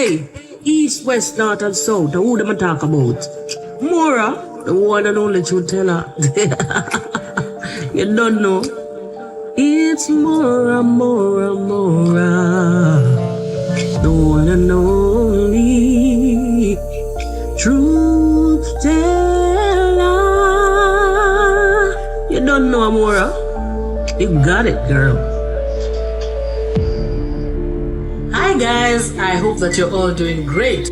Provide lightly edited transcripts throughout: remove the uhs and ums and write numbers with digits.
Hey, east, west, north, and south, who them a talk about? MORAA, the one and only truth teller. You don't know. It's MORAA, MORAA, MORAA, the one and only truth teller. You don't know MORAA? You got it, girl. Hi guys, I hope that you're all doing great.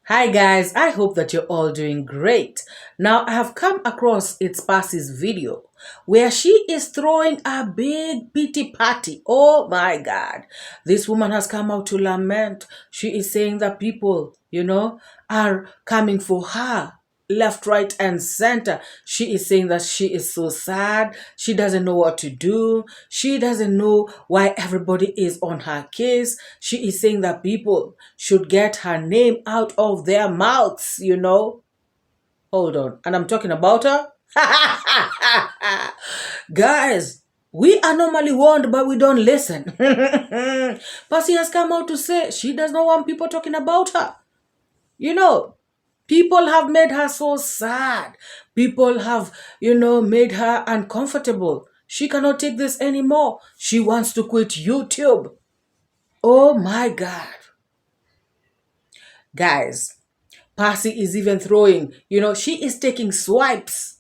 Hi guys, I hope that you're all doing great. Now I have come across Passy's video where she is throwing a big pity party. Oh my God. This woman has come out to lament. She is saying that people, are coming for her left, right, and center. She is saying that she is so sad. She doesn't know what to do. She doesn't know why everybody is on her case. She is saying that people should get her name out of their mouths, Hold on. And I'm talking about her? Guys, we are normally warned, but we don't listen. Passy has come out to say she does not want people talking about her. People have made her so sad. People have, made her uncomfortable. She cannot take this anymore. She wants to quit YouTube. Oh my God. Guys, Passy is even throwing, she is taking swipes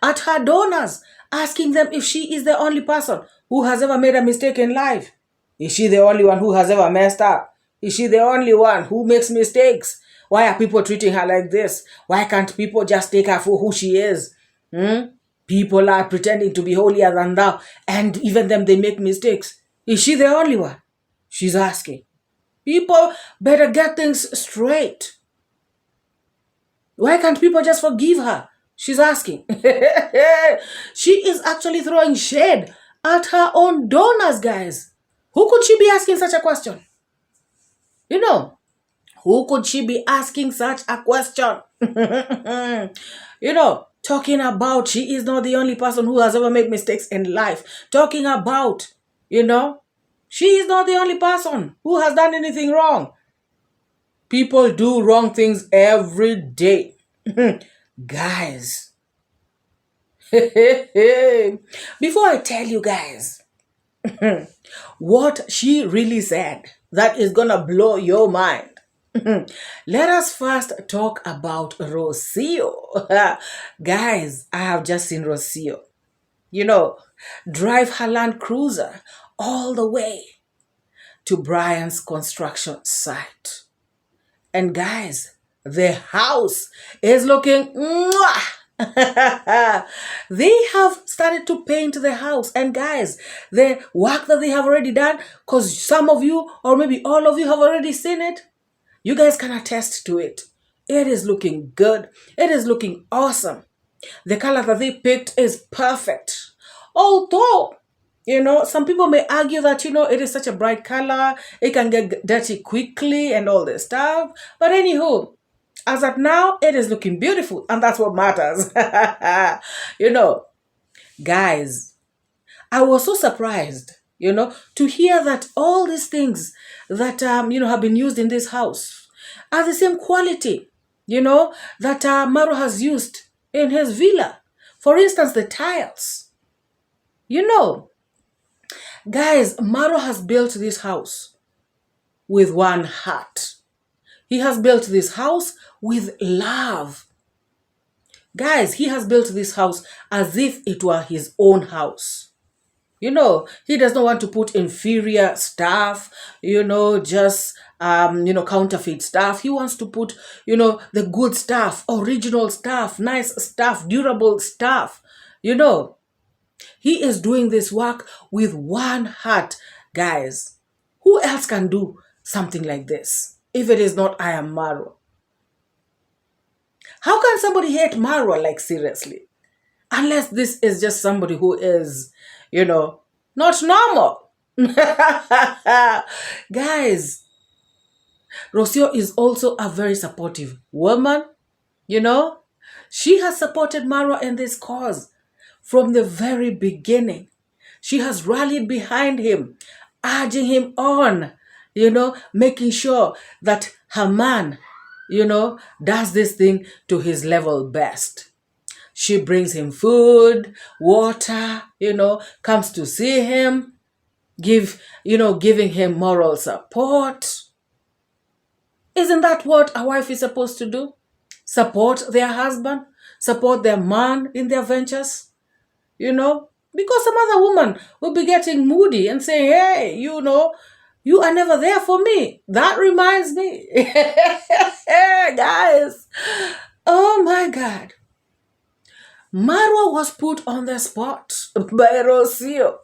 at her donors, asking them if she is the only person who has ever made a mistake in life. Is she the only one who has ever messed up? Is she the only one who makes mistakes? Why are people treating her like this? Why can't people just take her for who she is? People are pretending to be holier than thou, and even them, they make mistakes. Is she the only one? She's asking. People better get things straight. Why can't people just forgive her? She's asking. She is actually throwing shade at her own donors, guys. Who could she be asking such a question? Who could she be asking such a question? Talking about she is not the only person who has ever made mistakes in life. Talking about, she is not the only person who has done anything wrong. People do wrong things every day. Guys. Before I tell you guys what she really said that is gonna blow your mind, let us first talk about Rocio. Guys, I have just seen Rocio, drive her Land Cruiser all the way to Brian's construction site. And guys, the house is looking mwah! They have started to paint the house, and guys, the work that they have already done, because some of you or maybe all of you have already seen it, you guys can attest to it. It is looking good. It is looking awesome. The color that they picked is perfect. Although, some people may argue that, it is such a bright color, it can get dirty quickly and all this stuff. But anywho, as of now, it is looking beautiful, and that's what matters. Guys, I was so surprised, to hear that all these things that, have been used in this house are the same quality, that MORAA has used in his villa. For instance, the tiles. Guys, MORAA has built this house with one heart. He has built this house with love. Guys, he has built this house as if it were his own house. He does not want to put inferior stuff, just, counterfeit stuff. He wants to put, the good stuff, original stuff, nice stuff, durable stuff. He is doing this work with one heart. Guys, who else can do something like this if it is not iammarwa? How can somebody hate MORAA, like seriously? Unless this is just somebody who is, not normal. Guys, Rocio is also a very supportive woman. She has supported MORAA in this cause from the very beginning. She has rallied behind him, urging him on, making sure that her man, does this thing to his level best. She brings him food, water, comes to see him, giving him moral support. Isn't that what a wife is supposed to do? Support their husband, support their man in their ventures, because some other woman will be getting moody and saying, hey, you are never there for me. That reminds me. Guys, oh my God. MORAA was put on the spot by Rocio.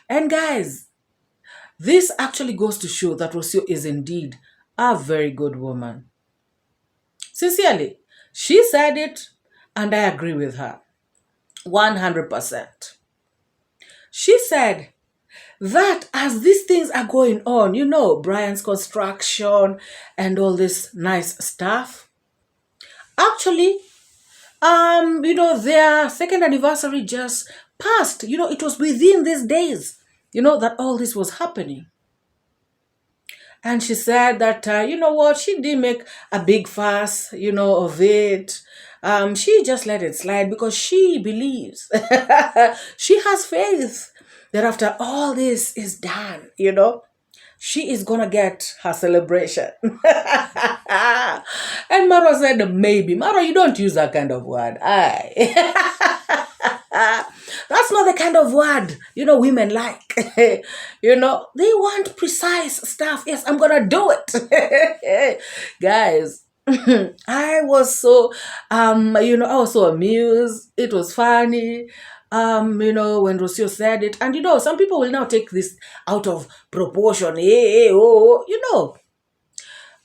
And guys, this actually goes to show that Rocio is indeed a very good woman. Sincerely, she said it, and I agree with her 100%. She said that as these things are going on, Brian's construction and all this nice stuff, actually, their second anniversary just passed. It was within these days, that all this was happening. And she said that, she didn't make a big fuss, of it. She just let it slide because she believes, she has faith that after all this is done, she is going to get her celebration. And MORAA said, maybe. MORAA, you don't use that kind of word. That's not the kind of word, women like. They want precise stuff. Yes, I'm going to do it. Guys, I was so, I was so amused. It was funny. When Rocio said it. And, some people will now take this out of proportion.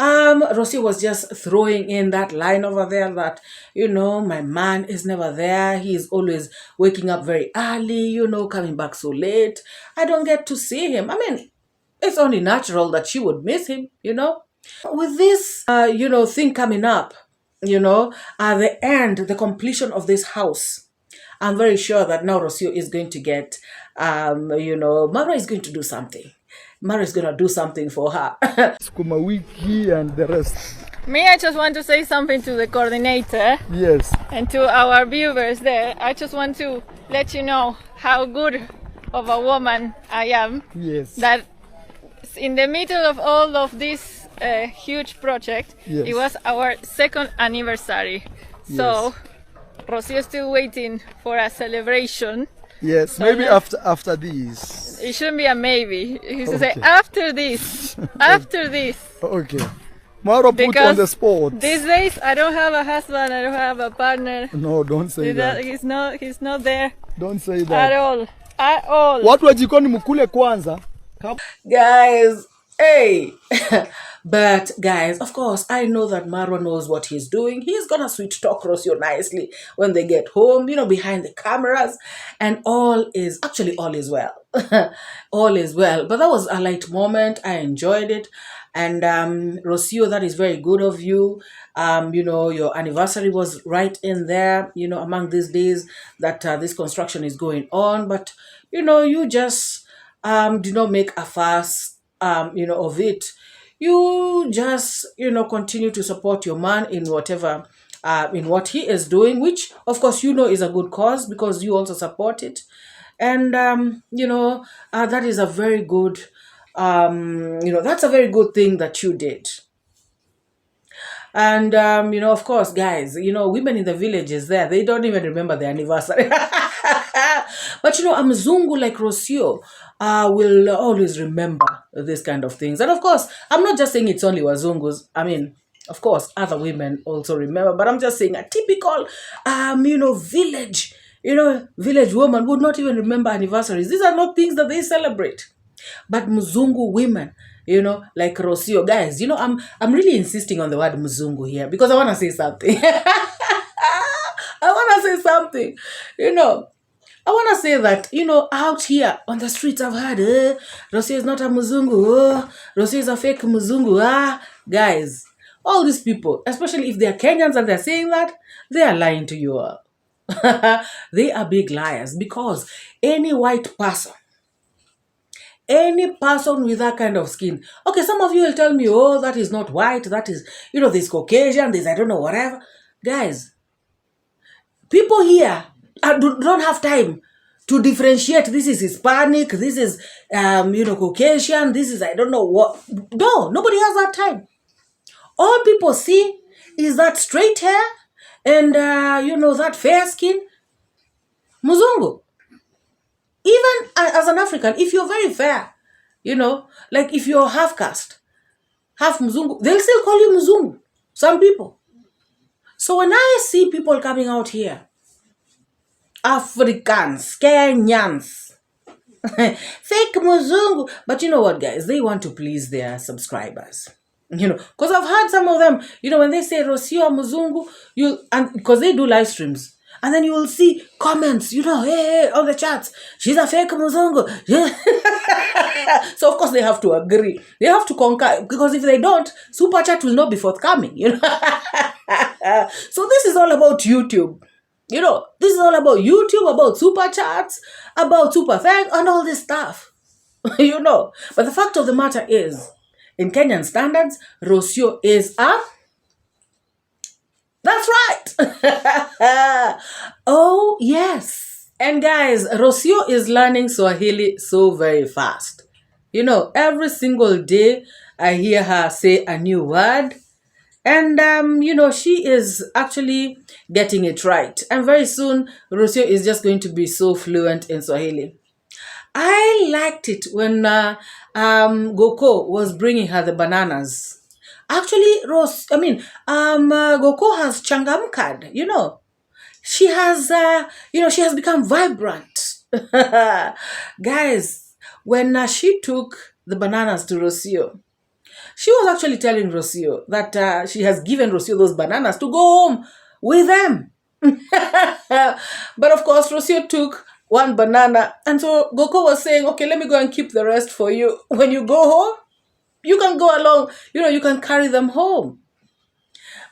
Rocio was just throwing in that line over there that, my man is never there. He is always waking up very early, coming back so late. I don't get to see him. I mean, it's only natural that she would miss him, With this, thing coming up, at the end, the completion of this house, I'm very sure that now Rocio is going to get, MORAA is going to do something. MORAA is going to do something for her. Skuma wiki and the rest. Me, I just want to say something to the coordinator. Yes. And to our viewers there. I just want to let you know how good of a woman I am. Yes. That in the middle of all of this huge project, yes, it was our second anniversary. Yes. So Rocio is still waiting for a celebration. Yes, so maybe after this. It shouldn't be a maybe. He should say after this. After this. Okay. MORAA put on the spot. These days I don't have a husband, I don't have a partner. No, don't say that. He's not there. Don't say that. At all. At all. Watu wa jikoni mkule kwanza. Guys, hey. But guys, of course, I know that MORAA knows what he's doing. He's gonna sweet talk Rocio nicely when they get home, behind the cameras, and all is well. All is well. But that was a light moment. I enjoyed it. And Rocio, that is very good of you. Your anniversary was right in there, among these days that this construction is going on. But, you just do not make a fuss, of it. You just, continue to support your man in whatever, in what he is doing, which, of course, is a good cause because you also support it. And, that is a very good, that's a very good thing that you did. And, of course, guys, women in the villages there, they don't even remember their anniversary. But, a Mzungu like Rocio will always remember this kind of things. And, of course, I'm not just saying it's only Wazungus. I mean, of course, other women also remember. But I'm just saying a typical, village, village woman would not even remember anniversaries. These are not things that they celebrate. But Mzungu women, like Rocio, guys, I'm really insisting on the word Mzungu here because I want to say something. I want to say something, I want to say that, out here on the streets I've heard, Rocio is not a Mzungu, Rocio is a fake Mzungu, guys, all these people, especially if they're Kenyans and they're saying that, they are lying to you all. They are big liars, because any white person, any person with that kind of skin, okay, some of you will tell me, oh, that is not white, that is, this Caucasian, this, I don't know, whatever. Guys, people here don't have time to differentiate. This is Hispanic, this is, Caucasian, this is, I don't know what. No, nobody has that time. All people see is that straight hair and, that fair skin. Muzungu. Even as an African, if you're very fair, like if you're half caste, half Muzungu, they'll still call you Muzungu. Some people. So when I see people coming out here, Africans, Kenyans, fake Muzungu, but you know what, guys? They want to please their subscribers. Because I've heard some of them, when they say Rosio Muzungu, because they do live streams. And then you will see comments, hey, on the chats, she's a fake Muzungu. So, of course, they have to agree. They have to concur, because if they don't, Super Chat will not be forthcoming, So, this is all about YouTube. This is all about YouTube, about Super Chats, about Super Thanks, and all this stuff. But the fact of the matter is, in Kenyan standards, Rosio is a... That's right. Oh, yes. And guys, Rosio is learning Swahili so very fast. Every single day I hear her say a new word. And, she is actually getting it right. And very soon, Rosio is just going to be so fluent in Swahili. I liked it when 𝐷𝐿𝐾𝐒 was bringing her the bananas. Actually, 𝐷𝐿𝐾𝐒 has changamkad, She has, she has become vibrant. Guys, when she took the bananas to Rosio, she was actually telling Rosio that she has given Rosio those bananas to go home with them. But of course, Rosio took one banana. And so 𝐷𝐿𝐾𝐒 was saying, okay, let me go and keep the rest for you. When you go home, you can go along, you can carry them home.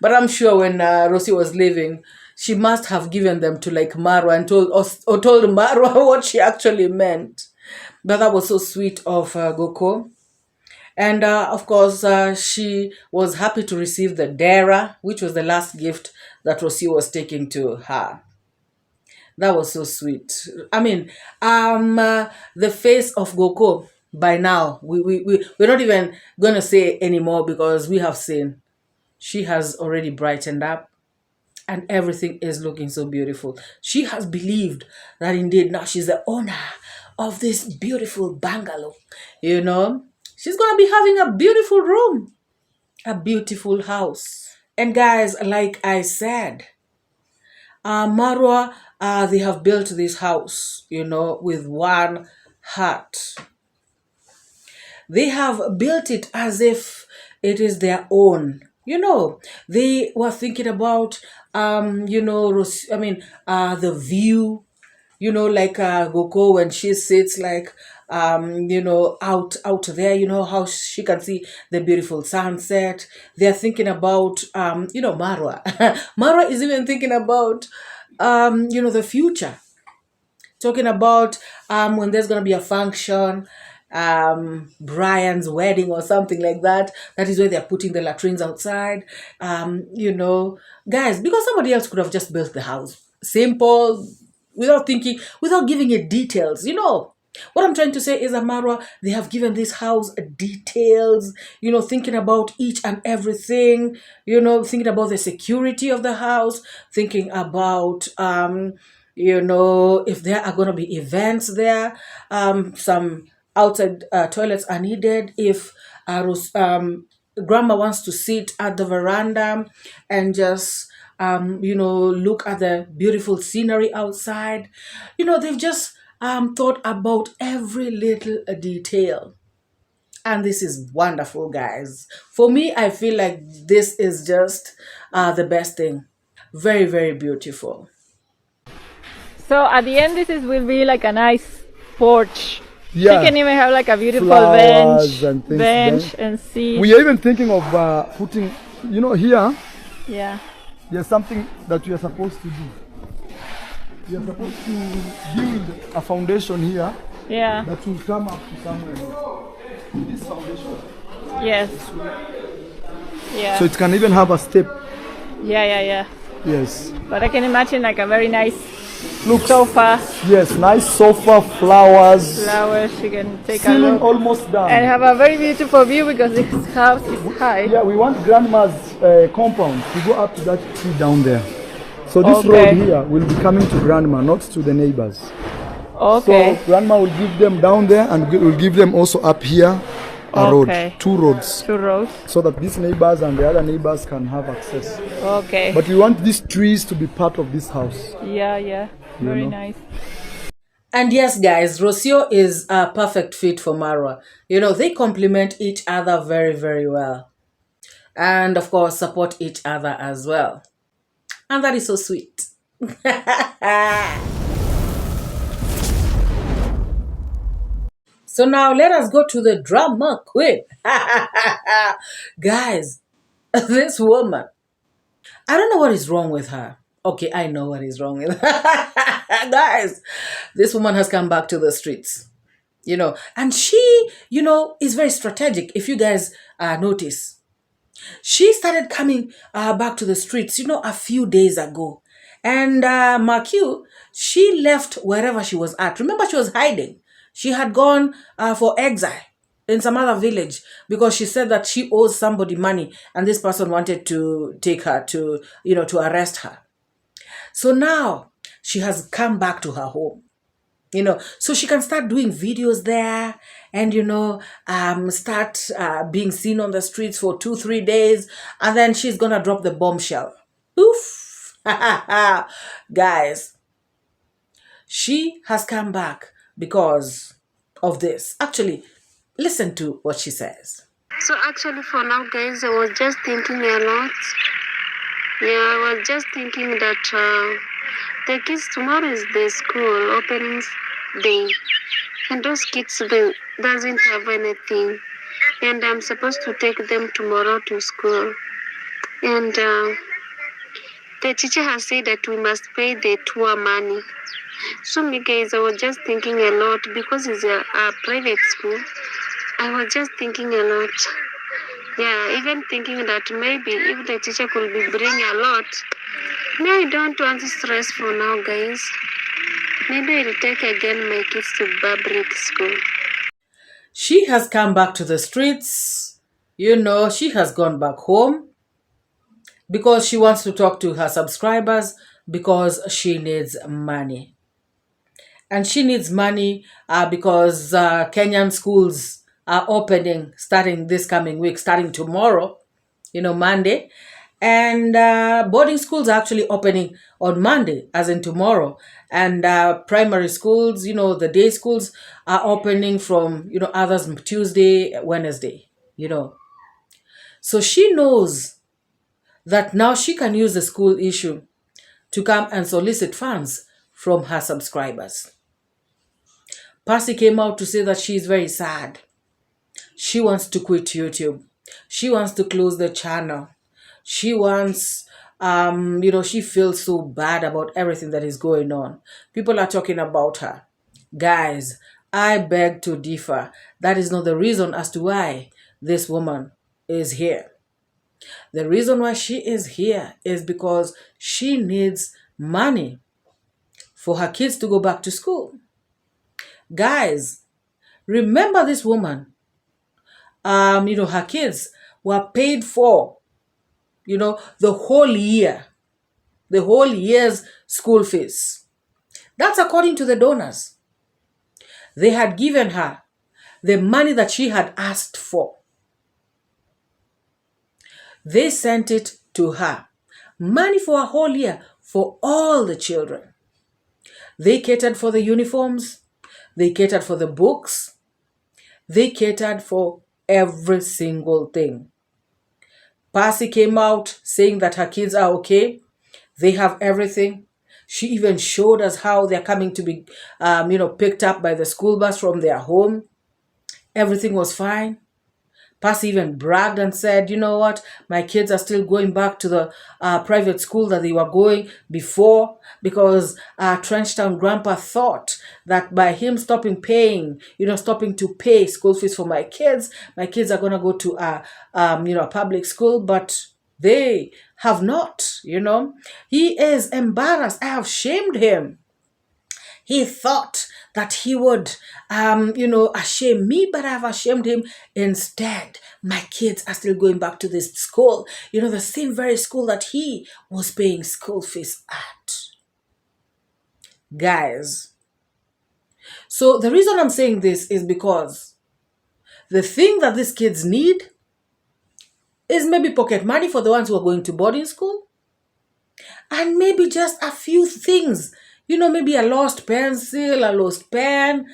But I'm sure when Rosio was leaving, she must have given them to like MORAA and told MORAA what she actually meant. But that was so sweet of 𝐷𝐿𝐾𝐒. And of course, she was happy to receive the dera, which was the last gift that Rosio was taking to her. That was so sweet. The face of 𝐷𝐿𝐾𝐒, by now, we're not even going to say anymore, because we have seen she has already brightened up and everything is looking so beautiful. She has believed that indeed now she's the owner of this beautiful bungalow. She's going to be having a beautiful room, a beautiful house. And guys, like I said, MORAA, they have built this house, with one heart. They have built it as if it is their own. They were thinking about, the view, like 𝐷𝐿𝐾𝐒 when she sits like, out there, how she can see the beautiful sunset. They're thinking about, MORAA. MORAA is even thinking about, the future. Talking about when there's going to be a function, Brian's wedding or something like that. That is where they're putting the latrines outside. Guys, because somebody else could have just built the house. Simple, without thinking, without giving it details. What I'm trying to say is that MORAA, they have given this house details, thinking about each and everything, thinking about the security of the house, thinking about, if there are going to be events there, some outside toilets are needed. If grandma wants to sit at the veranda and just, look at the beautiful scenery outside, they've just thought about every little detail. And this is wonderful, guys. For me, I feel like this is just the best thing. Very, very beautiful. So at the end, will be like a nice porch. Yeah. You can even have like a beautiful Flowers and things bench then. and see. We are even thinking of putting, here, Yeah. there's something that we are supposed to do. We are supposed to build a foundation here Yeah. that will come up to somewhere here. This foundation. Yes. Yeah. So it can even have a step. Yeah. Yes. But I can imagine like a very nice Look. sofa, Yes, nice sofa, flowers. flowers. You can take a Ceiling look almost done. and have a very beautiful view because this house is high. Yeah, we want grandma's compound to go up to that tree down there. So this Okay. road here will be coming to grandma, not to the neighbors. Okay. So grandma will give them down there and will give them also up here a road, Okay. 2 roads, 2 rows. so that these neighbors and the other neighbors can have access. Okay. But we want these trees to be part of this house. Yeah. Very nice. And yes, guys, Rocio is a perfect fit for MORAA. You know, they complement each other very, very well. And of course, support each other as well. And that is so sweet. So now let us go to the drama queen. Guys, this woman, I don't know what is wrong with her. Okay, I know what is wrong with her. Guys, this woman has come back to the streets. You know, and she, you know, is very strategic. If you guys notice, she started coming back to the streets, you know, a few days ago. And 𝐷𝐿, she left wherever she was at. Remember, she was hiding. She had gone for exile in some other village because she said that she owes somebody money and this person wanted to take her to, you know, to arrest her. So now she has come back to her home, you know, so she can start doing videos there and, you know, start being seen on the streets for 2-3 days. And then she's going to drop the bombshell. Oof. Guys, she has come back because of this. Actually, listen to what she says. So actually for now, guys, I was just thinking a lot. Yeah, I was just thinking that the kids, tomorrow is the school openings day. And those kids, they doesn't have anything. And I'm supposed to take them tomorrow to school. And the teacher has said that we must pay the tour money. So me, guys, I was just thinking a lot because it's a private school. I was just thinking a lot. Yeah, even thinking that maybe if the teacher could be bringing a lot. No, I don't want to stress for now, guys. Maybe I'll take again my kids to public school. She has come back to the streets. You know, she has gone back home because she wants to talk to her subscribers because she needs money. And she needs money because Kenyan schools are opening starting this coming week, starting tomorrow, you know, Monday. And boarding schools are actually opening on Monday, as in tomorrow. And primary schools, you know, the day schools are opening from, you know, others Tuesday, Wednesday, you know. So she knows that now she can use the school issue to come and solicit funds from her subscribers. Passy came out to say that she is very sad. She wants to quit YouTube. She wants to close the channel. She wants, you know, she feels so bad about everything that is going on. People are talking about her. Guys, I beg to differ. That is not the reason as to why this woman is here. The reason why she is here is because she needs money for her kids to go back to school. Guys, remember this woman, you know, her kids were paid for, you know, the whole year's school fees. That's according to the donors. They had given her the money that she had asked for. They sent it to her. Money for a whole year for all the children. They catered for the uniforms. They catered for the books. They catered for every single thing. Passy came out saying that her kids are okay. They have everything. She even showed us how they're coming to be, you know, picked up by the school bus from their home. Everything was fine. Passy even bragged and said, you know what, my kids are still going back to the private school that they were going before, because Trenchtown Grandpa thought that by him stopping to pay school fees for my kids are going to go to a public school, but they have not, He is embarrassed. I have shamed him. He thought that he would, shame me, but I've ashamed him instead. My kids are still going back to this school, the same very school that he was paying school fees at. Guys, so the reason I'm saying this is because the thing that these kids need is maybe pocket money for the ones who are going to boarding school, and maybe just a few things, maybe a lost pencil, a lost pen,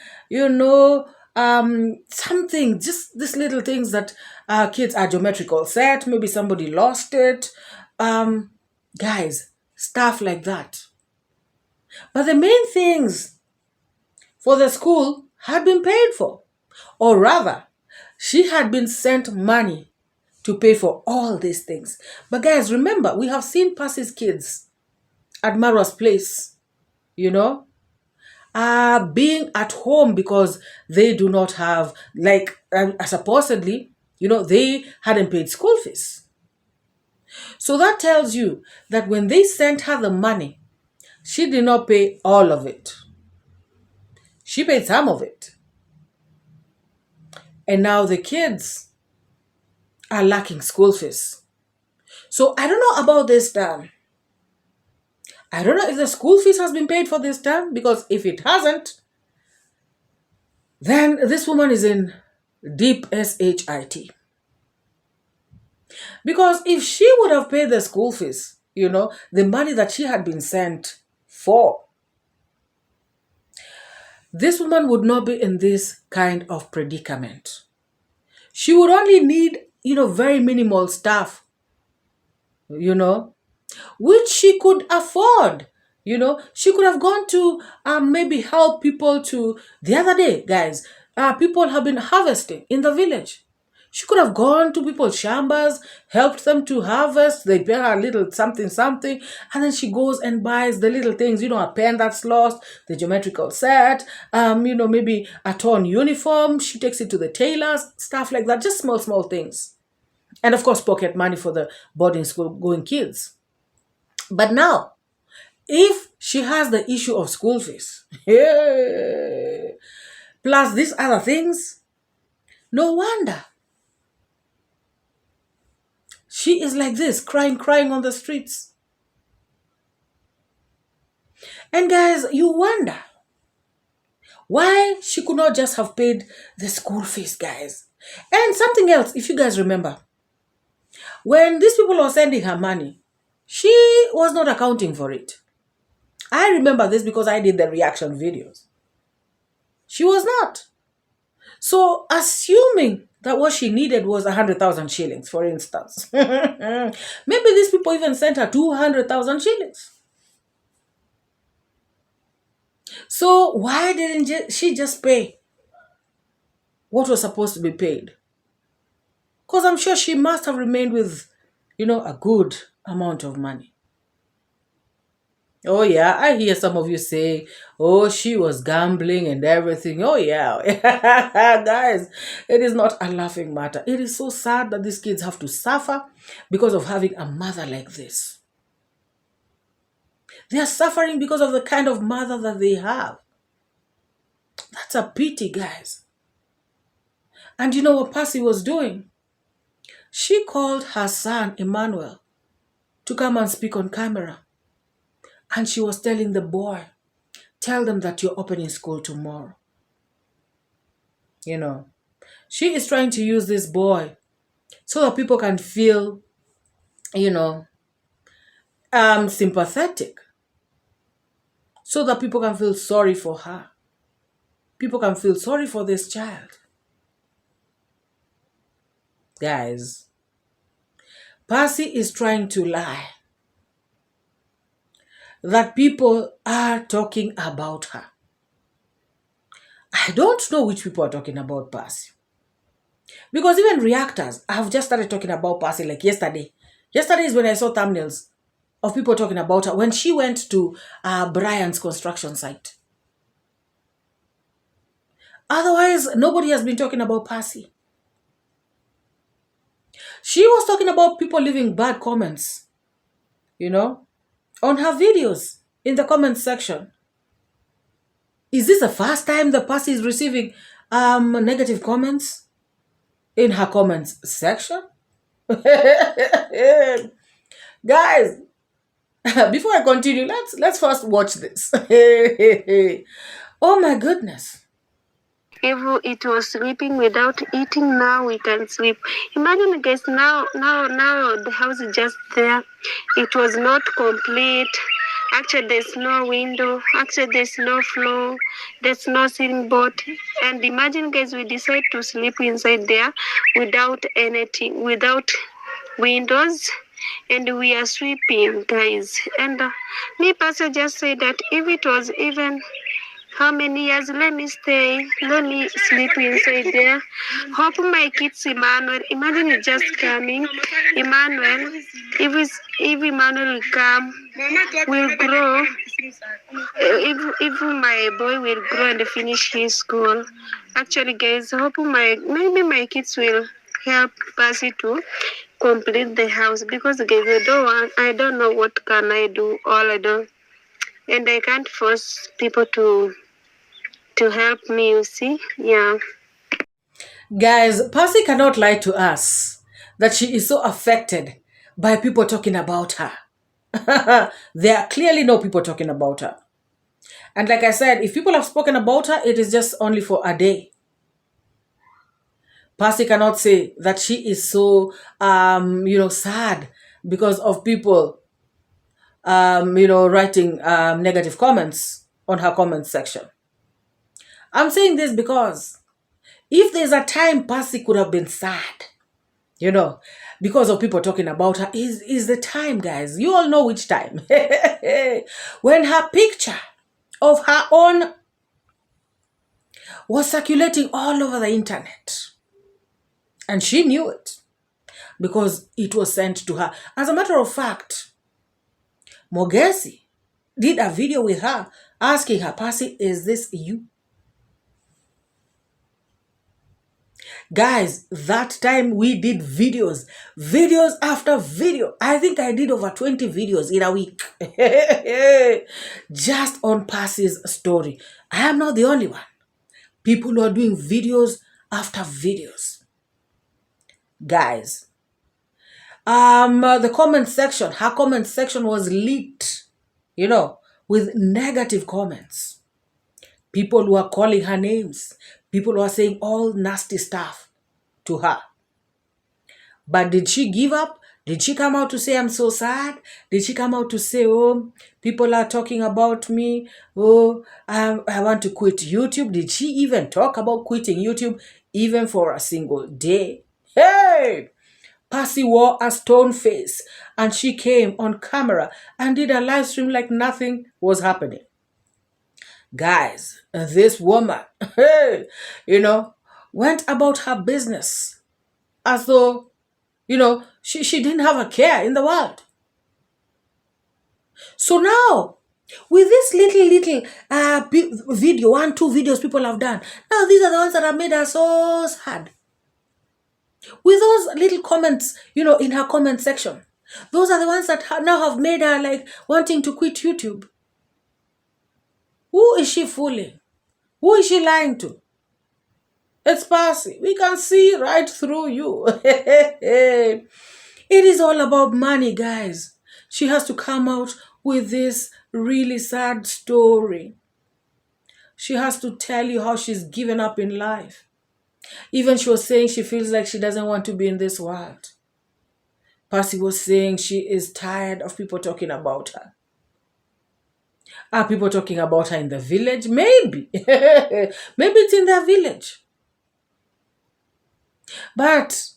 something, just these little things that kids are geometrical set, maybe somebody lost it, guys, stuff like that. But the main things for the school had been paid for, or rather, she had been sent money to pay for all these things. But guys, remember, we have seen Passy's kids at MORAA's place, being at home because they do not have, supposedly, they hadn't paid school fees. So that tells you that when they sent her the money, she did not pay all of it. She paid some of it. And now the kids are lacking school fees. So I don't know about this term. I don't know if the school fees has been paid for this term, because if it hasn't, then this woman is in deep SHIT. Because if she would have paid the school fees, the money that she had been sent for, this woman would not be in this kind of predicament. She would only need, very minimal stuff, which she could afford. She could have gone to maybe help people to, the other day, guys, people have been harvesting in the village. She could have gone to people's shambas, helped them to harvest, they pay her a little something, and then she goes and buys the little things, a pen that's lost, the geometrical set, maybe a torn uniform, she takes it to the tailors, stuff like that, just small things. And of course, pocket money for the boarding school going kids. But now, if she has the issue of school fees, plus these other things, no wonder she is like this, crying on the streets. And guys, you wonder why she could not just have paid the school fees, guys. And something else, if you guys remember, when these people were sending her money, she was not accounting for it. I remember this because I did the reaction videos. She was not. So assuming that what she needed was 100,000 shillings, for instance, maybe these people even sent her 200,000 shillings. So why didn't she just pay what was supposed to be paid? Because I'm sure she must have remained with, a good amount of money. Oh yeah, I hear some of you say, oh, she was gambling and everything. Oh yeah. Guys, it is not a laughing matter. It is so sad that these kids have to suffer because of having a mother like this. They are suffering because of the kind of mother that they have. That's a pity, guys. And you know what Passy was doing? She called her son, Emmanuel, to come and speak on camera. And she was telling the boy, tell them that you're opening school tomorrow. She is trying to use this boy so that people can feel, sympathetic. So that people can feel sorry for her. People can feel sorry for this child. Guys, Passy is trying to lie that people are talking about her. I don't know which people are talking about Passy. Because even reactors have just started talking about Passy like yesterday. Yesterday is when I saw thumbnails of people talking about her when she went to Brian's construction site. Otherwise, nobody has been talking about Passy. She was talking about people leaving bad comments, on her videos in the comment section. Is this the first time the Passy is receiving negative comments in her comments section? Guys, before I continue, let's first watch this. Oh my goodness. If it was sleeping without eating, now we can sleep. Imagine, guys, now the house is just there. It was not complete. Actually, there's no window. Actually, there's no floor. There's no ceiling board. And imagine, guys, we decide to sleep inside there without anything, without windows. And we are sweeping, guys. And me, Pastor, just say that if it was even how many years, let me sleep inside there. Hope my kids, Emmanuel, imagine it just coming. Emmanuel, if Emmanuel will come, will grow. If my boy will grow and finish his school. Actually, guys, hope maybe my kids will help Passy to complete the house, because guys, I don't know what can I do. All I do, and I can't force people to help me, you see. Yeah. Guys, Passy cannot lie to us that she is so affected by people talking about her. There are clearly no people talking about her. And like I said, if people have spoken about her, it is just only for a day. Passy cannot say that she is so, sad because of people, writing negative comments on her comment section. I'm saying this because if there's a time Passy could have been sad, because of people talking about her, is the time, guys. You all know which time. When her picture of her own was circulating all over the internet. And she knew it because it was sent to her. As a matter of fact, Mogesi did a video with her asking her, Passy, is this you? Guys, that time we did videos after video. I think I did over 20 videos in a week. Just on Passy's story. I am not the only one. People who are doing videos after videos. Guys, the comment section, her comment section was leaked, with negative comments. People who are calling her names. People who are saying all nasty stuff to her. But did she give up? Did she come out to say, I'm so sad? Did she come out to say, oh, people are talking about me? Oh, I want to quit YouTube? Did she even talk about quitting YouTube even for a single day? Hey! Passy wore a stone face and she came on camera and did a live stream like nothing was happening. Guys, this woman, went about her business as though, she didn't have a care in the world. So now, with this little video, 1-2 videos people have done, now these are the ones that have made her so sad. With those little comments, in her comment section, those are the ones that now have made her like wanting to quit YouTube. Who is she fooling? Who is she lying to? It's Passy. We can see right through you. It is all about money, guys. She has to come out with this really sad story. She has to tell you how she's given up in life. Even she was saying she feels like she doesn't want to be in this world. Passy was saying she is tired of people talking about her. Are people talking about her in the village? Maybe. Maybe it's in their village. But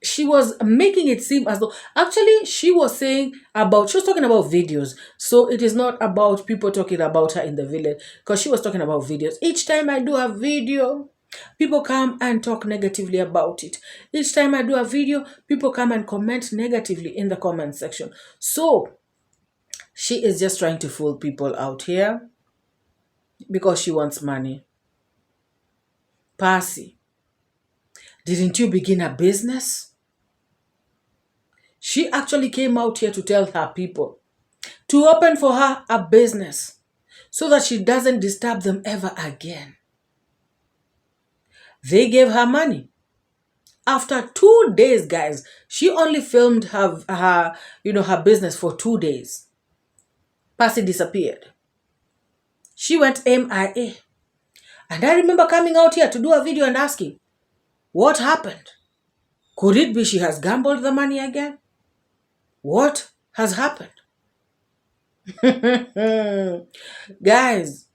she was making it seem as though, actually she was talking about videos. So it is not about people talking about her in the village, because she was talking about videos. Each time I do a video, people come and talk negatively about it. Each time I do a video, people come and comment negatively in the comment section. So she is just trying to fool people out here because she wants money. Passy, didn't you begin a business? She actually came out here to tell her people to open for her a business so that she doesn't disturb them ever again. They gave her money. After 2 days, guys, she only filmed her business for 2 days. Passy disappeared. She went MIA. And I remember coming out here to do a video and asking, what happened? Could it be she has gambled the money again? What has happened? Guys,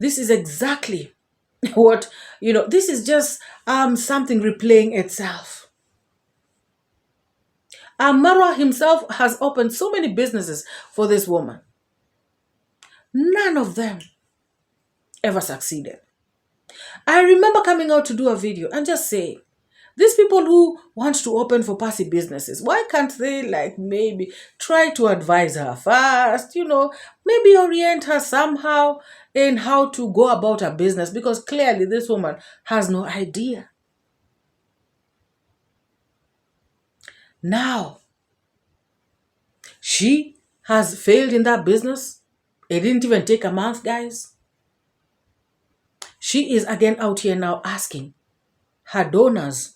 this is exactly what, this is just something replaying itself. MORAA himself has opened so many businesses for this woman. None of them ever succeeded. I remember coming out to do a video and just saying, these people who want to open for Passy businesses, why can't they maybe try to advise her first, maybe orient her somehow in how to go about her business, because clearly this woman has no idea. Now, she has failed in that business. It didn't even take a month, guys. She is again out here now asking her donors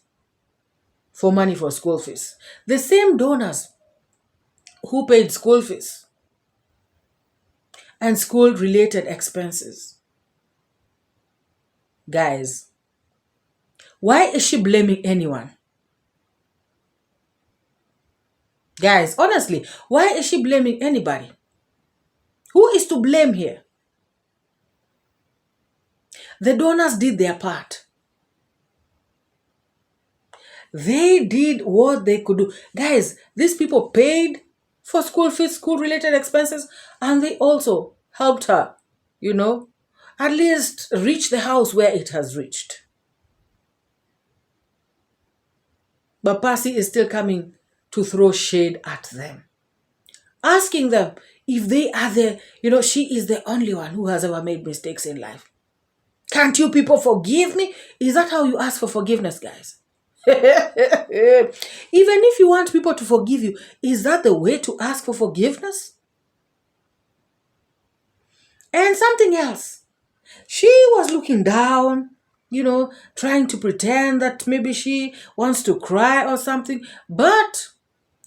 for money for school fees. The same donors who paid school fees and school-related expenses. Guys, why is she blaming anyone? Guys, honestly, why is she blaming anybody? Who is to blame here? The donors did their part. They did what they could do. Guys, these people paid for school fees, school-related expenses, and they also helped her, at least reach the house where it has reached. But Passy is still coming to throw shade at them, asking them if they are she is the only one who has ever made mistakes in life. Can't you people forgive me? Is that how you ask for forgiveness, guys? Even if you want people to forgive you, is that the way to ask for forgiveness? And something else. She was looking down, trying to pretend that maybe she wants to cry or something. But,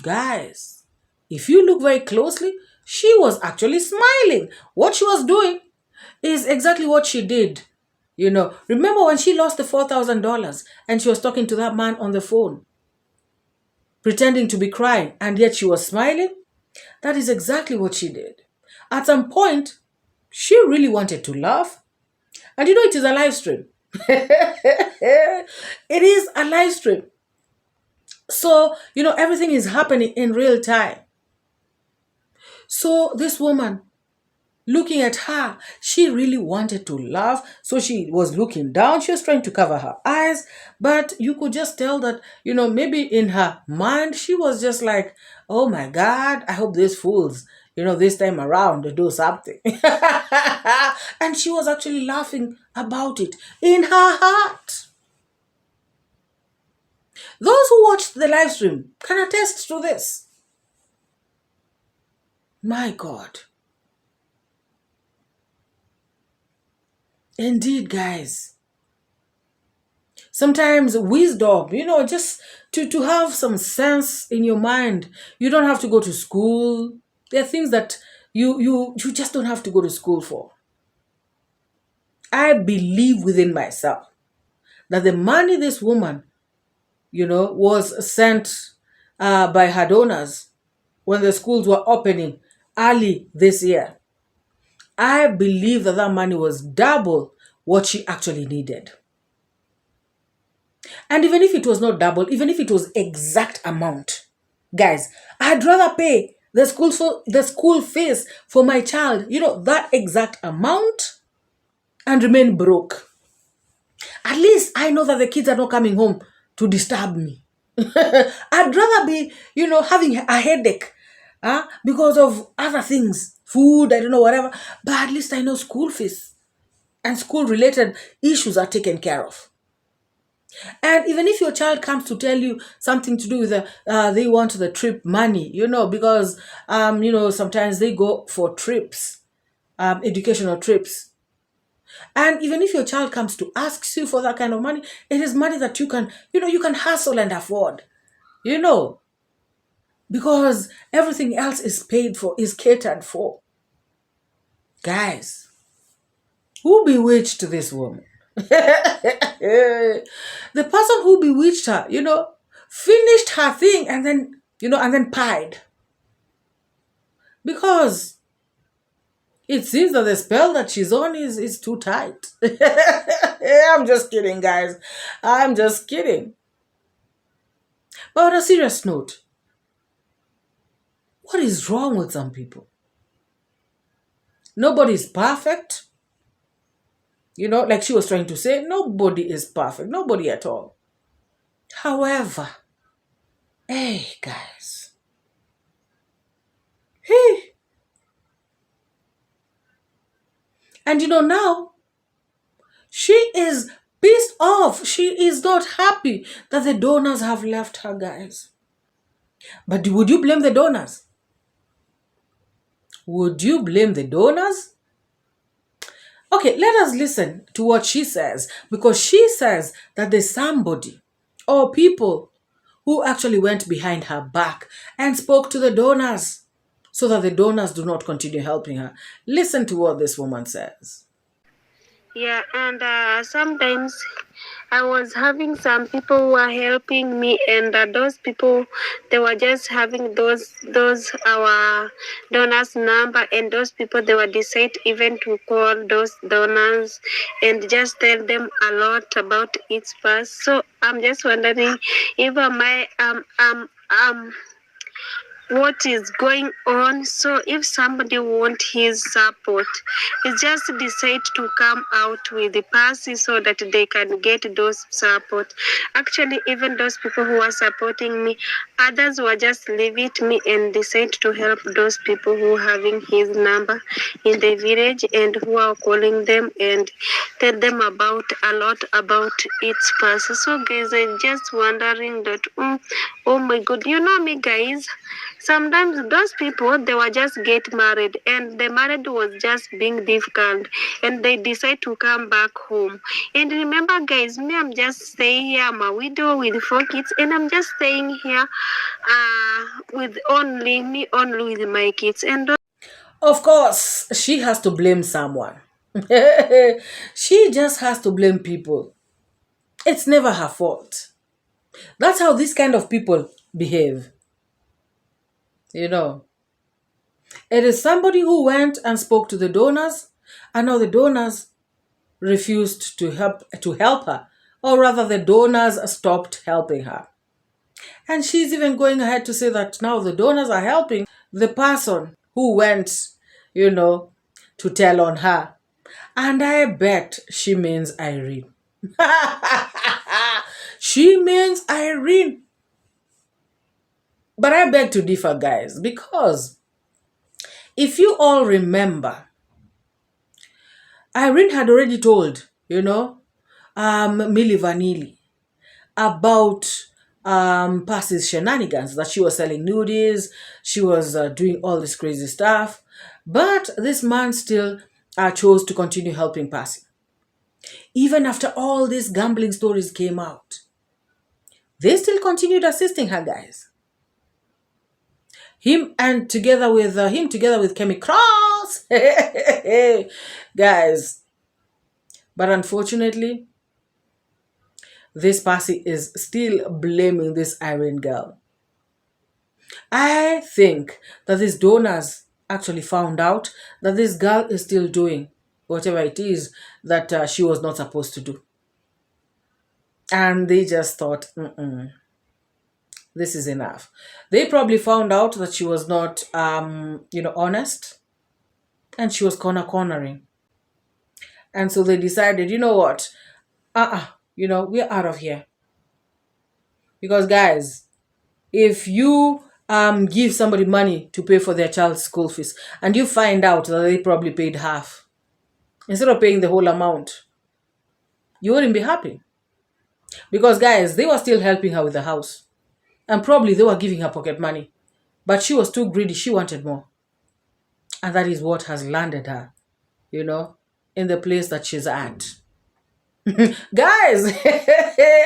guys, if you look very closely, she was actually smiling. What she was doing is exactly what she did. Remember when she lost the $4,000 and she was talking to that man on the phone, pretending to be crying, and yet she was smiling? That is exactly what she did. At some point, she really wanted to laugh. And it is a live stream. It is a live stream. So, everything is happening in real time. So this woman, looking at her, she really wanted to laugh. So she was looking down. She was trying to cover her eyes. But you could just tell that, maybe in her mind, she was just like, oh my God, I hope these fools, this time around, they do something. And she was actually laughing about it in her heart. Those who watched the live stream can attest to this. My God. Indeed, guys. Sometimes wisdom, just to have some sense in your mind. You don't have to go to school. There are things that you just don't have to go to school for. I believe within myself that the money this woman, was sent by her donors when the schools were opening early this year, I believe that money was double what she actually needed. And even if it was not double, even if it was exact amount, guys, I'd rather pay the school fees for my child, that exact amount, and remain broke. I know that the kids are not coming home to disturb me. I'd rather be, having a headache because of other things, food, I don't know, whatever. But at least I know school fees and school-related issues are taken care of. And even if your child comes to tell you something to do with they want the trip money, because, sometimes they go for trips, educational trips. And even if your child comes to ask you for that kind of money, it is money that you can hustle and afford, because everything else is paid for, is catered for. Guys, who bewitched this woman? The person who bewitched her, finished her thing and then pied. Because it seems that the spell that she's on is too tight. I'm just kidding, guys. I'm just kidding. But on a serious note, what is wrong with some people? Nobody's perfect. Like she was trying to say, nobody is perfect. Nobody at all. However, hey, guys. Hey. And now, she is pissed off. She is not happy that the donors have left her, guys. But would you blame the donors? Would you blame the donors? Okay, let us listen to what she says, because she says that there's somebody or people who actually went behind her back and spoke to the donors so that the donors do not continue helping her. Listen to what this woman says. Yeah, and sometimes I was having some people who were helping me, and those people, they were just having those our donors number, and those people, they were decide even to call those donors and just tell them a lot about each person. So I'm just wondering if what is going on. So if somebody want his support, he just decide to come out with the Passy so that they can get those support. Actually, even those people who are supporting me, others were just leave it me and decide to help those people who having his number in the village and who are calling them and tell them about a lot about each person. So guys, I'm just wondering that oh my god, me guys, sometimes those people, they were just get married and the marriage was just being difficult and they decide to come back home. And remember guys, me, I'm just staying here. I'm a widow with 4 kids and I'm just staying here with only with my kids. And of course, she has to blame someone. She just has to blame people. It's never her fault. That's how these kind of people behave. It is somebody who went and spoke to the donors, and now the donors refused to help her, or rather the donors stopped helping her. And she's even going ahead to say that now the donors are helping the person who went, to tell on her. And I bet she means Irene. She means Irene. But I beg to differ, guys, because if you all remember, Irene had already told, Milli Vanilli about Passy's shenanigans, that she was selling nudies, she was doing all this crazy stuff. But this man still chose to continue helping Passy. Even after all these gambling stories came out, they still continued assisting her, guys. Him together with Kemi Cross. Guys. But unfortunately, this Passy is still blaming this Irene girl. I think that these donors actually found out that this girl is still doing whatever it is that she was not supposed to do. And they just thought, this is enough. They probably found out that she was not, honest. And she was cornering. And so they decided, you know what? we're out of here. Because guys, if you give somebody money to pay for their child's school fees and you find out that they probably paid half instead of paying the whole amount, you wouldn't be happy. Because guys, they were still helping her with the house and probably they were giving her pocket money, but she was too greedy. She wanted more, and that is what has landed her in the place that she's at. Guys,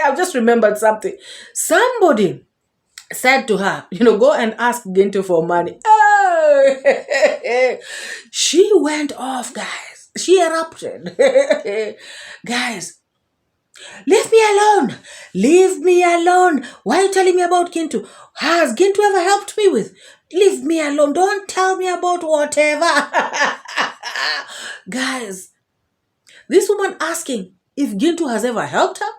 I've just remembered something. Somebody said to her, go and ask 𝐷𝐿 for money. Oh! She went off, guys. She erupted. Guys, leave me alone. Leave me alone. Why are you telling me about 𝐷𝐿? Has 𝐷𝐿 ever helped me with? Leave me alone. Don't tell me about whatever. Guys, this woman asking if 𝐷𝐿 has ever helped her?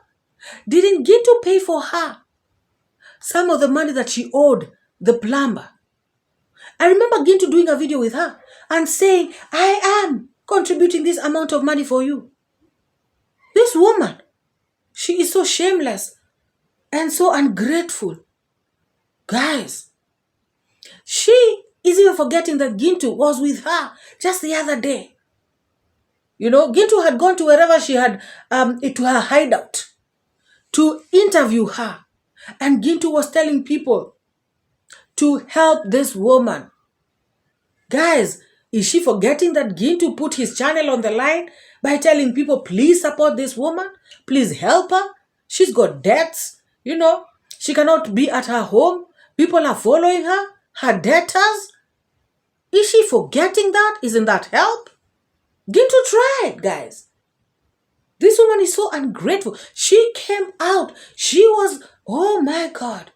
Didn't 𝐷𝐿 pay for her some of the money that she owed the plumber? I remember 𝐷𝐿 doing a video with her and saying, I am contributing this amount of money for you. This woman, she is so shameless and so ungrateful. Guys, she is even forgetting that 𝐷𝐿 was with her just the other day. 𝐷𝐿 had gone to wherever she had, to her hideout to interview her. And 𝐷𝐿 was telling people to help this woman. Guys, is she forgetting that 𝐷𝐿 put his channel on the line by telling people, please support this woman, please help her? She's got debts, she cannot be at her home. People are following her debtors. Is she forgetting that? Isn't that help? 𝐷𝐿 tried, guys. This woman is so ungrateful. She came out. She was, oh my God.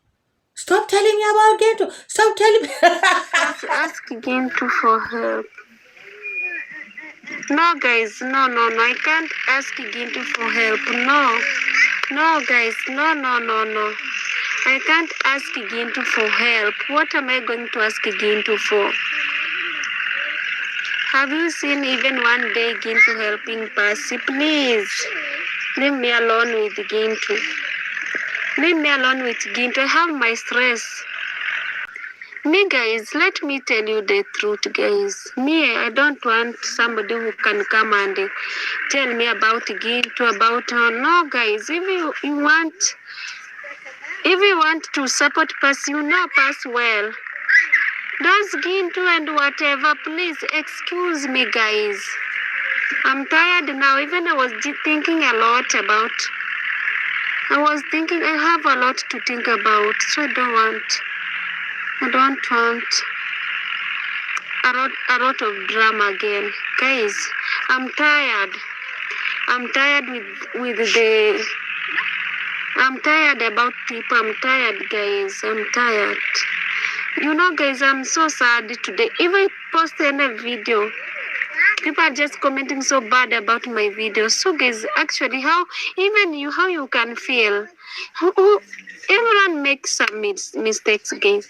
Stop telling me about 𝐷𝐿. Stop telling me. Ask 𝐷𝐿 for help. No, guys. No. I can't ask 𝐷𝐿 for help. No, guys. No. I can't ask 𝐷𝐿 for help. What am I going to ask 𝐷𝐿 for? Have you seen even one day 𝐷𝐿 helping Passy? Please, leave me alone with 𝐷𝐿. Leave me alone with 𝐷𝐿. I have my stress. Me, guys, let me tell you the truth, guys. Me, I don't want somebody who can come and tell me about 𝐷𝐿, about her. No, guys, if you want to support Passy, you know Passy well. Those 𝐷𝐿 and whatever, please excuse me, guys. I'm tired now. Even I was thinking a lot about. I have a lot to think about, so I don't want a lot of drama again, guys. I'm tired. I'm tired about people. I'm tired, guys. I'm tired. Guys, I'm so sad today. If I post any video, people are just commenting so bad about my video. So, guys, actually, how you can feel? Everyone makes some mistakes, guys.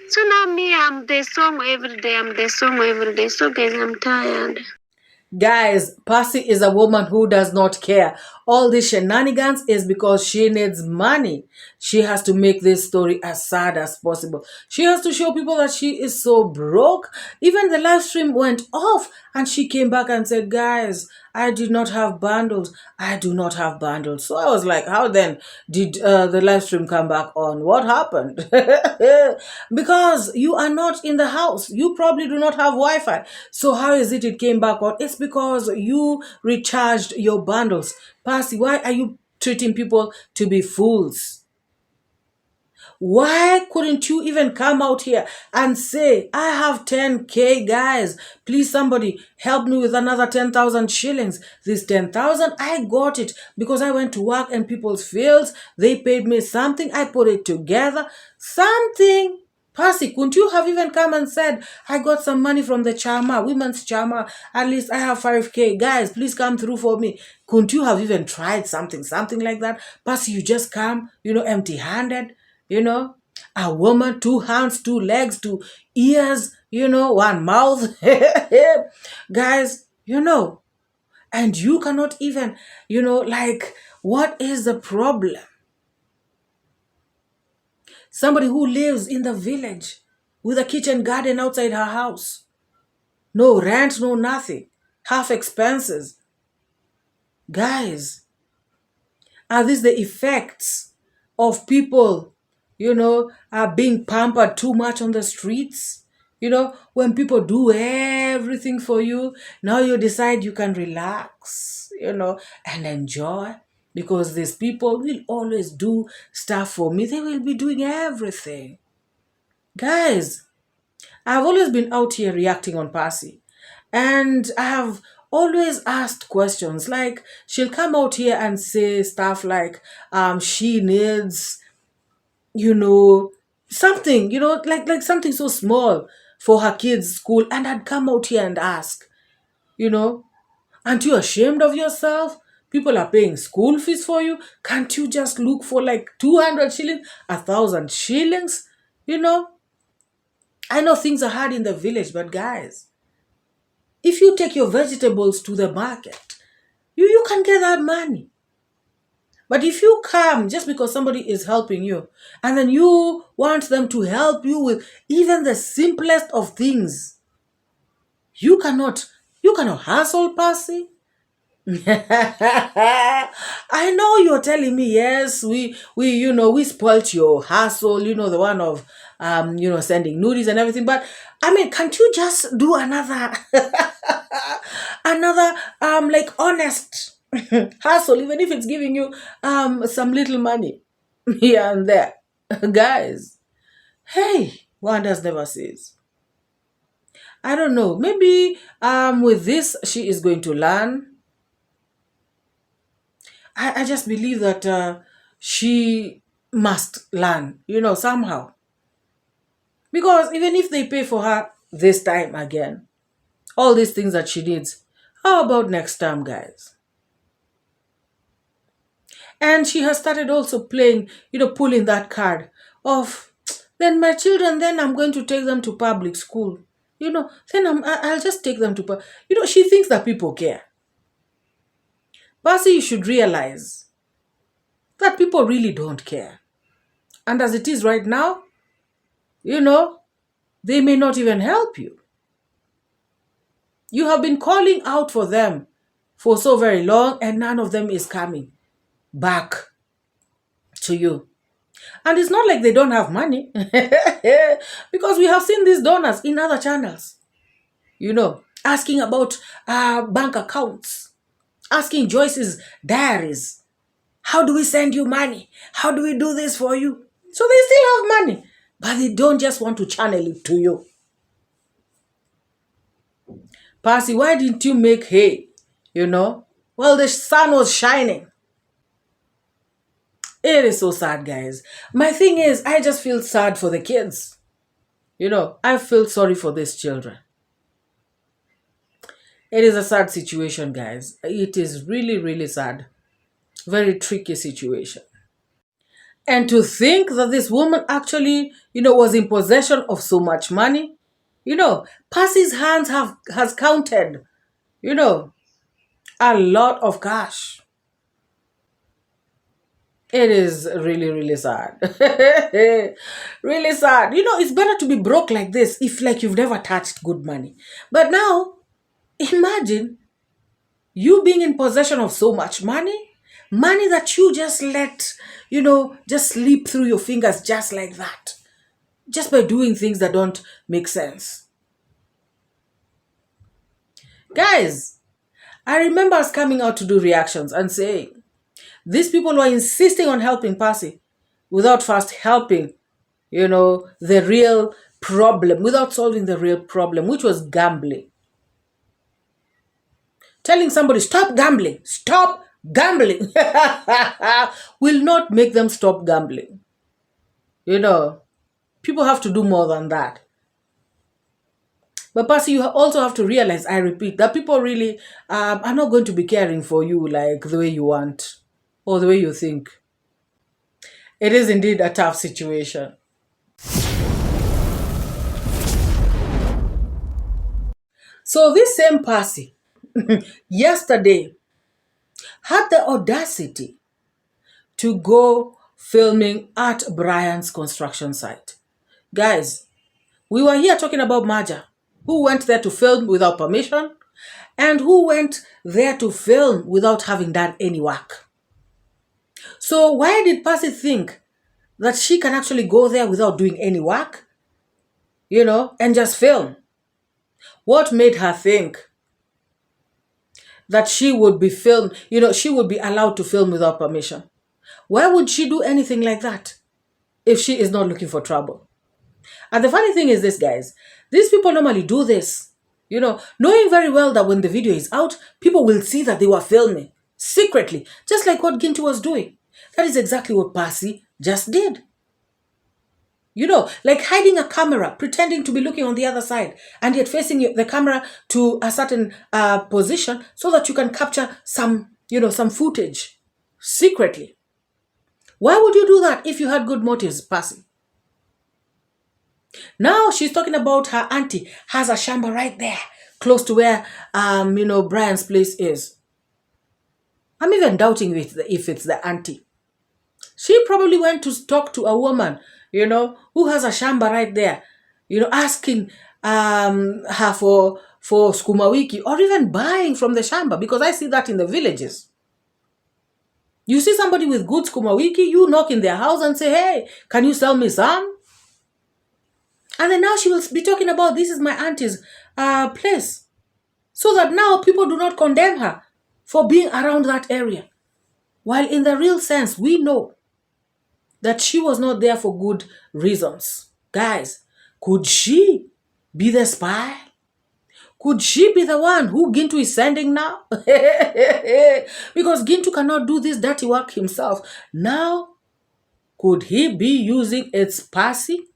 So now me, I'm the song every day. So, guys, I'm tired. Guys, Passy is a woman who does not care. All these shenanigans is because she needs money. She has to make this story as sad as possible. She has to show people that she is so broke. Even the live stream went off and she came back and said, guys, I did not have bundles. I do not have bundles. So I was like, how then did the live stream come back on? What happened? Because you are not in the house. You probably do not have Wi-Fi. So how is it came back on? It's because you recharged your bundles. Passy, why are you treating people to be fools? Why couldn't you even come out here and say, I have 10K, guys. Please, somebody help me with another 10,000 shillings. This 10,000, I got it because I went to work in people's fields. They paid me something. I put it together. Something. Passy, couldn't you have even come and said, I got some money from the 𝐶HMA, women's 𝐶HMA. At least I have 5K. Guys, please come through for me. Couldn't you have even tried something like that? Passy, you just come, empty-handed. A woman, 2 hands, 2 legs, 2 ears, 1 mouth. Guys, And you cannot even, like, what is the problem? Somebody who lives in the village with a kitchen garden outside her house. No rent, no nothing. Half expenses. Guys, are these the effects of people, are being pampered too much on the streets? When people do everything for you, now you decide you can relax, and enjoy, because these people will always do stuff for me. They will be doing everything. Guys, I've always been out here reacting on Passy, and I have always asked questions. Like, she'll come out here and say stuff like, she needs, something, like something so small for her kids' school. And I'd come out here and ask, aren't you ashamed of yourself? People are paying school fees for you. Can't you just look for like 200 shillings, 1,000 shillings? I know things are hard in the village, but guys, if you take your vegetables to the market, you can get that money. But if you come just because somebody is helping you, and then you want them to help you with even the simplest of things, you cannot hustle, Passy. I know you're telling me, yes, we spoilt your hustle, the one of sending nudies and everything. But I mean, can't you just do another like honest hustle, even if it's giving you some little money here and there? Guys, hey, wonders never cease. I don't know, maybe with this she is going to learn. I just believe that she must learn, somehow. Because even if they pay for her this time again, all these things that she needs, how about next time, guys? And she has started also playing, pulling that card of, then my children, then I'm going to take them to public school. Then I'll just take them to, she thinks that people care. Passy, you should realize that people really don't care. And as it is right now, they may not even help you. You have been calling out for them for so very long, and none of them is coming back to you. And it's not like they don't have money, because we have seen these donors in other channels, asking about bank accounts, asking Joyce's diaries. How do we send you money? How do we do this for you? So they still have money, but they don't just want to channel it to you. Passy, why didn't you make hay? Well, the sun was shining. It is so sad, guys. My thing is, I just feel sad for the kids. I feel sorry for these children. It is a sad situation, guys. It is really, really sad. Very tricky situation. And to think that this woman actually, was in possession of so much money. Passy's hands has counted, a lot of cash. It is really, really sad. Really sad. It's better to be broke like this if like you've never touched good money. But now, imagine you being in possession of so much money that you just let, just slip through your fingers just like that. Just by doing things that don't make sense. Guys, I remember us coming out to do reactions and saying, these people were insisting on helping Passy without first helping, the real problem, without solving the real problem, which was gambling. Telling somebody, stop gambling, will not make them stop gambling. People have to do more than that. But Passy, you also have to realize, I repeat, that people really are not going to be caring for you like the way you want or the way you think. It is indeed a tough situation. So this same Passy, yesterday had the audacity to go filming at Brian's construction site. Guys, we were here talking about Maja, who went there to film without permission and who went there to film without having done any work. So why did Passy think that she can actually go there without doing any work, and just film? What made her think that she would be filmed, she would be allowed to film without permission? Why would she do anything like that if she is not looking for trouble? And the funny thing is this, guys, these people normally do this, knowing very well that when the video is out, people will see that they were filming secretly, just like what 𝐷𝐿 was doing. That is exactly what Passy just did. Like hiding a camera, pretending to be looking on the other side, and yet facing the camera to a certain position so that you can capture some footage secretly. Why would you do that if you had good motives, Passy? Now she's talking about her auntie has a shamba right there, close to where, Brian's place is. I'm even doubting if it's the auntie. She probably went to talk to a woman, who has a shamba right there, asking her for sukuma wiki or even buying from the shamba, because I see that in the villages. You see somebody with good sukuma wiki, you knock in their house and say, hey, can you sell me some? And then now she will be talking about this is my auntie's place. So that now people do not condemn her for being around that area. While in the real sense, we know that she was not there for good reasons. Guys, could she be the spy? Could she be the one who 𝐷𝐿 is sending now? Because 𝐷𝐿 cannot do this dirty work himself. Now, could he be using its Passy?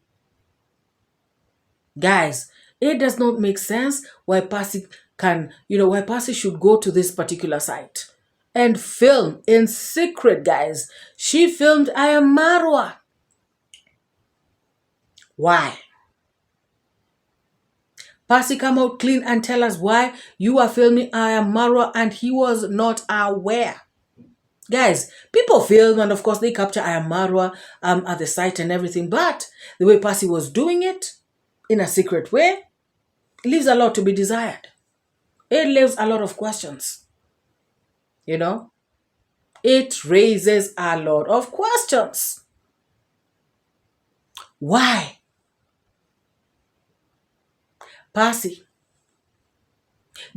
Guys, it does not make sense why Passy why Passy should go to this particular site and film in secret, guys. She filmed iammarwa. Why? Passy, come out clean and tell us why you are filming iammarwa and he was not aware. Guys, people film and of course they capture iammarwa at the site and everything, but the way Passy was doing it in a secret way leaves a lot to be desired. It leaves a lot of questions. It raises a lot of questions. Why? Passy,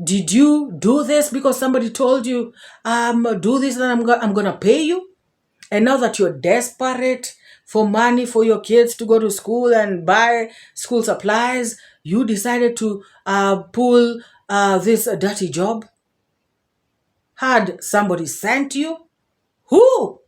did you do this because somebody told you, do this and I'm going to pay you? And now that you're desperate for money for your kids to go to school and buy school supplies, you decided to pull this dirty job? Had somebody sent you? Who?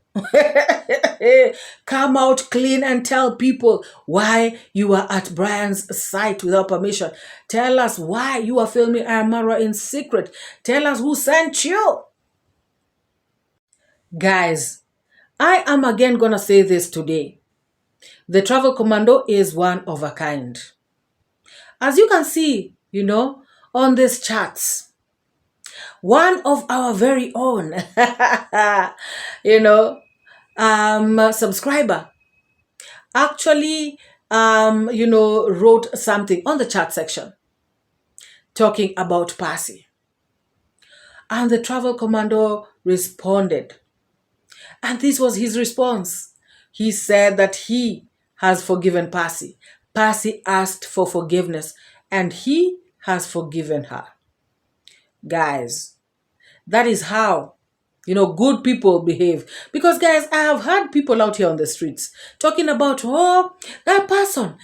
Come out clean and tell people why you are at Brian's site without permission. Tell us why you are filming iammarwa in secret. Tell us who sent you. Guys, I am again going to say this today. The travel commando is one of a kind. As you can see, on these charts, one of our very own, subscriber actually, wrote something on the chat section talking about Passy. And the travel commando responded. And this was his response. He said that he has forgiven Passy. Passy asked for forgiveness and he has forgiven her. Guys, that is how, good people behave. Because, guys, I have heard people out here on the streets talking about, oh, that person,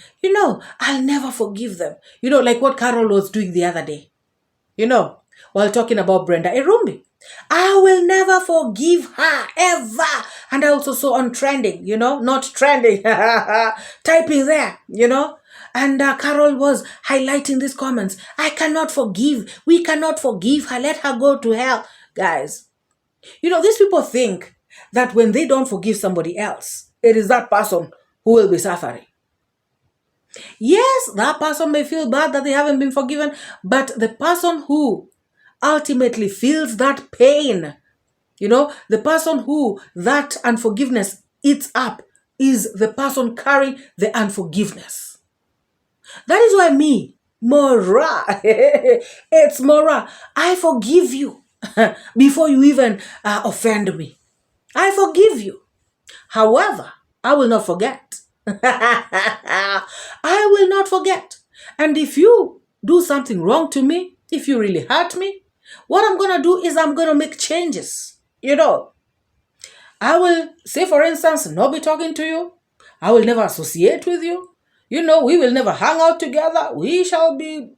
I'll never forgive them. Like what Carol was doing the other day, while talking about Brenda Irumbi. I will never forgive her, ever. And I also saw on trending, not trending, typing there, And Carol was highlighting these comments. I cannot forgive. We cannot forgive her. Let her go to hell. Guys, these people think that when they don't forgive somebody else, it is that person who will be suffering. Yes, that person may feel bad that they haven't been forgiven, but the person who ultimately feels that pain. The person who that unforgiveness eats up is the person carrying the unforgiveness. That is why me, MORAA, it's MORAA. I forgive you before you even offend me. I forgive you. However, I will not forget. I will not forget. And if you do something wrong to me, if you really hurt me, what I'm going to do is I'm going to make changes. I will, say for instance, not be talking to you. I will never associate with you. We will never hang out together. We shall be,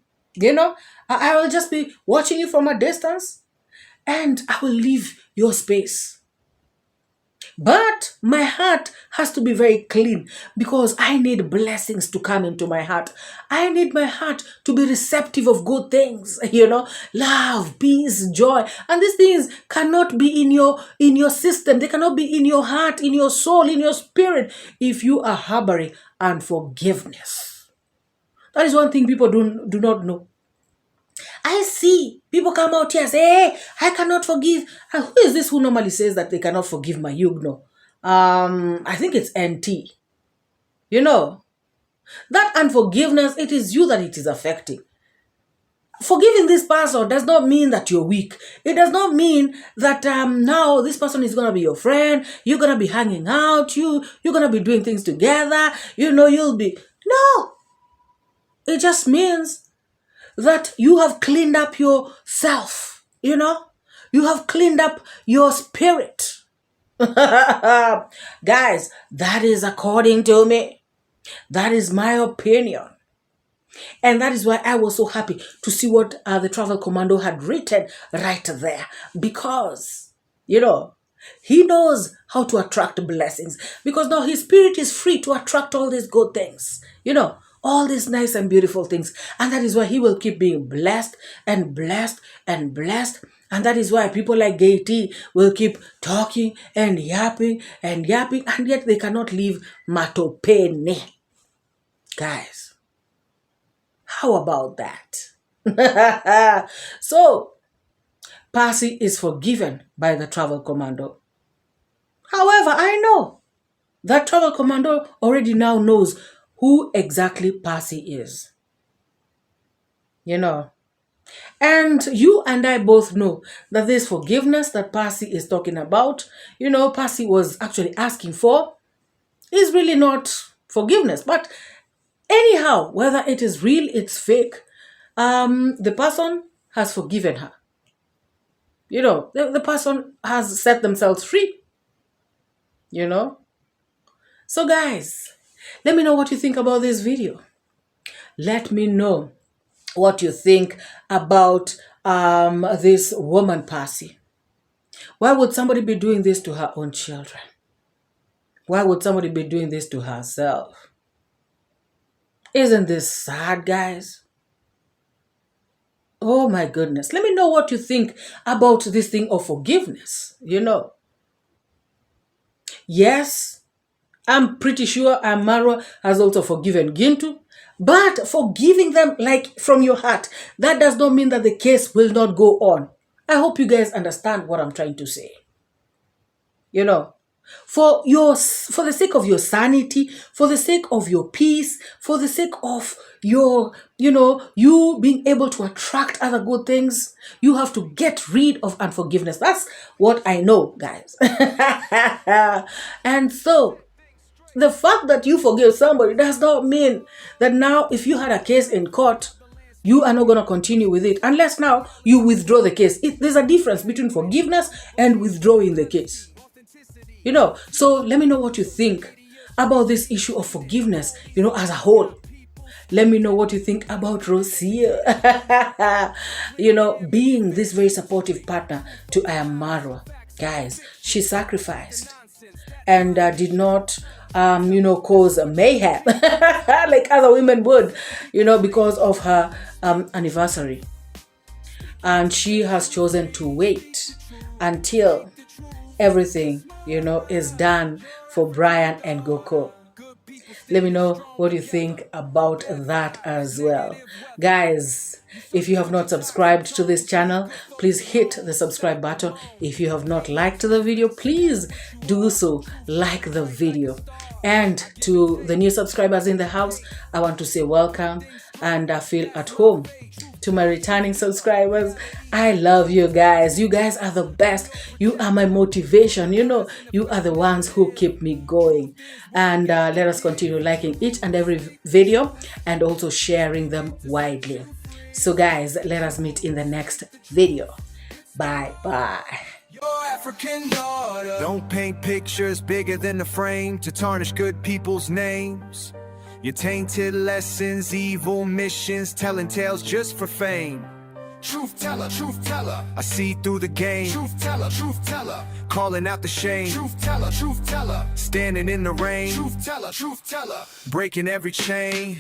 I will just be watching you from a distance, and I will leave your space. But my heart has to be very clean, because I need blessings to come into my heart. I need my heart to be receptive of good things, love, peace, joy. And these things cannot be in your system. They cannot be in your heart, in your soul, in your spirit, if you are harboring unforgiveness. That is one thing people do not know. I see people come out here and say, hey, I cannot forgive. And who is this who normally says that they cannot forgive my yugno? I think it's NT. That unforgiveness, it is you that it is affecting. Forgiving this person does not mean that you're weak. It does not mean that now this person is going to be your friend. You're going to be hanging out. You're going to be doing things together. You'll be... No. It just means that you have cleaned up yourself, you have cleaned up your spirit. Guys, that is according to me. That is my opinion. And that is why I was so happy to see what the travel commando had written right there. Because, he knows how to attract blessings. Because now his spirit is free to attract all these good things. All these nice and beautiful things. And that is why he will keep being blessed and blessed and blessed. And that is why people like 𝐷 will keep talking and yapping, and yet they cannot leave matopene. Guys, how about that? So, Passy is forgiven by the travel commando. However, I know that travel commando already now knows who exactly Passy is. And you and I both know that this forgiveness that Passy is talking about, Passy was actually asking for, is really not forgiveness. But anyhow, whether it is real, it's fake, the person has forgiven her. The person has set themselves free. So guys, let me know what you think about this video. Let me know what you think about this woman, Passy. Why would somebody be doing this to her own children? Why would somebody be doing this to herself? Isn't this sad, guys? Oh my goodness. Let me know what you think about this thing of forgiveness. Yes, I'm pretty sure 𝐼𝐸MARwa has also forgiven 𝐺𝐿𝐷. But forgiving them like from your heart, that does not mean that the case will not go on. I hope you guys understand what I'm trying to say. For the sake of your sanity, for the sake of your peace, for the sake of your, you being able to attract other good things, you have to get rid of unforgiveness. That's what I know, guys. And so, the fact that you forgive somebody does not mean that now if you had a case in court, you are not going to continue with it. Unless now you withdraw the case. There's a difference between forgiveness and withdrawing the case. So let me know what you think about this issue of forgiveness, as a whole. Let me know what you think about Rocio, being this very supportive partner to 𝐼𝐸MARwa. Guys, she sacrificed and did not, cause a mayhem like other women would, because of her anniversary. And she has chosen to wait until everything, is done for Brian and Goko. Let me know what you think about that as well. Guys, if you have not subscribed to this channel, please hit the subscribe button. If you have not liked the video, please do so. Like the video. And to the new subscribers in the house, I want to say welcome and I feel at home. To my returning subscribers, I love you guys. You guys are the best. You are my motivation. You know, you are the ones who keep me going. And let us continue liking each and every video and also sharing them widely. So guys, let us meet in the next video. Bye bye. Your African daughter. Don't paint pictures bigger than the frame to tarnish good people's names. Your tainted lessons, evil missions, telling tales just for fame. Truth teller, I see through the game. Truth teller, calling out the shame. Truth teller, standing in the rain. Truth teller, breaking every chain.